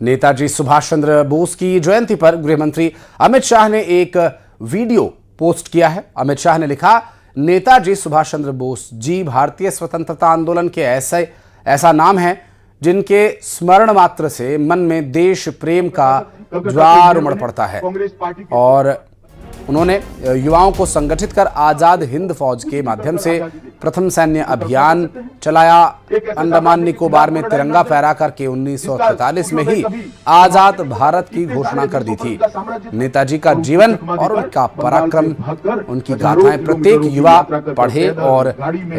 नेताजी सुभाष चंद्र बोस की जयंती पर गृहमंत्री अमित शाह ने एक वीडियो पोस्ट किया है। अमित शाह ने लिखा, नेताजी सुभाष चंद्र बोस जी भारतीय स्वतंत्रता आंदोलन के ऐसा नाम है जिनके स्मरण मात्र से मन में देश प्रेम का ज्वार उमड़ पड़ता है। और उन्होंने युवाओं को संगठित कर आजाद हिंद फौज के माध्यम से प्रथम सैन्य अभियान चलाया। अंडमान निकोबार में तिरंगा फहराकर के 1943 में ही आजाद भारत की घोषणा कर दी थी। नेताजी का जीवन और उनका पराक्रम, उनकी गाथाएं प्रत्येक युवा पढ़े और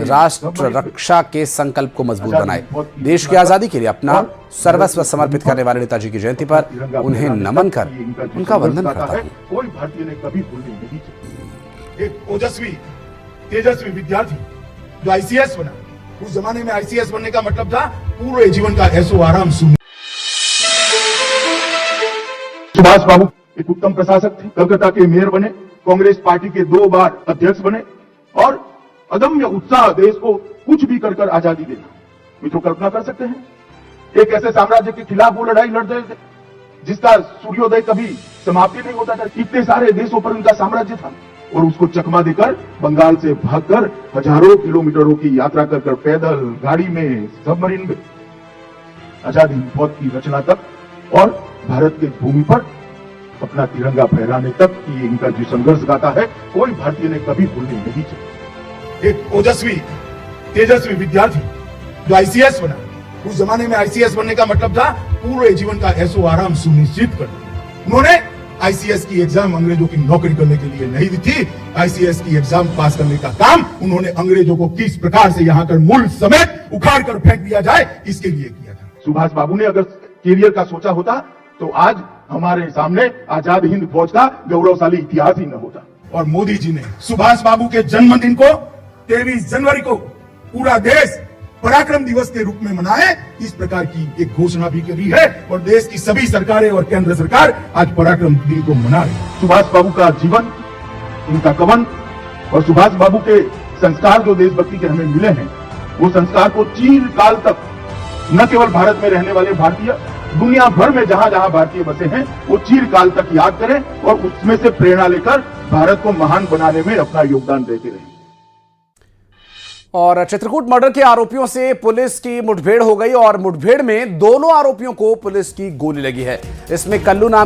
राष्ट्र रक्षा के संकल्प को मजबूत बनाए। देश की आजादी के लिए अपना सर्वस्व समर्पित करने वाले नेताजी की जयंती पर उन्हें नमन कर उनका वंदन करता हूं। कोई भारतीय ने कभी भूलनी नहीं चाहिए। एक ओजस्वी तेजस्वी विद्यार्थी जो आईसीएस बना, उस जमाने में आईसीएस बनने का मतलब था पूरे जीवन का ऐशो आराम सुनना। सुभाष बाबू एक उत्तम प्रशासक थे, कलकत्ता के मेयर बने, कांग्रेस पार्टी के 2 बार अध्यक्ष बने और अदम्य उत्साह देश को कुछ भी कर आजादी देना। मित्रों, कल्पना कर सकते हैं एक ऐसे साम्राज्य के खिलाफ वो लड़ाई लड़ रहे थे जिसका सूर्योदय कभी समाप्ति नहीं होता था। इतने सारे देशों पर उनका साम्राज्य था और उसको चकमा देकर बंगाल से भागकर हजारों किलोमीटरों की यात्रा कर पैदल, गाड़ी में, सबमरीन में आजादी फौज की रचना तक और भारत की भूमि पर अपना तिरंगा फहराने तक की इनका जो संघर्ष गाथा है, कोई भारतीय ने कभी भूलनी नहीं चाहिए। एक ओजस्वी तेजस्वी विद्यार्थी जो आईसीएस बना, उस जमाने में आईसीएस बनने का मतलब था पूरे जीवन का ऐशो आराम सुनिश्चित करना। उन्होंने आईसीएस की एग्जाम अंग्रेजों की नौकरी करने के लिए नहीं दी थी। आईसीएस की एग्जाम पास करने का काम उन्होंने अंग्रेजों को किस प्रकार से यहाँ कर मुल्क समेत उखाड़ कर फेंक दिया जाए, इसके लिए किया था। सुभाष बाबू ने अगर कैरियर का सोचा होता तो आज हमारे सामने आजाद हिंद फौज का गौरवशाली इतिहास ही न होता। और मोदी जी ने सुभाष बाबू के जन्मदिन को 23 जनवरी को पूरा देश पराक्रम दिवस के रूप में मनाए, इस प्रकार की एक घोषणा भी करी है और देश की सभी सरकारें और केंद्र सरकार आज पराक्रम दिन को मना रही है। सुभाष बाबू का जीवन, उनका कवन और सुभाष बाबू के संस्कार जो देशभक्ति के हमें मिले हैं, वो संस्कार को चिरकाल तक न केवल भारत में रहने वाले भारतीय, दुनिया भर में जहां जहां भारतीय बसे हैं, वो चिरकाल तक याद करें और उसमें से प्रेरणा लेकर भारत को महान बनाने में अपना योगदान देते रहें। और चित्रकूट मर्डर के आरोपियों से पुलिस की मुठभेड़ हो गई और मुठभेड़ में दोनों आरोपियों को पुलिस की गोली लगी है। इसमें कल्लू नाम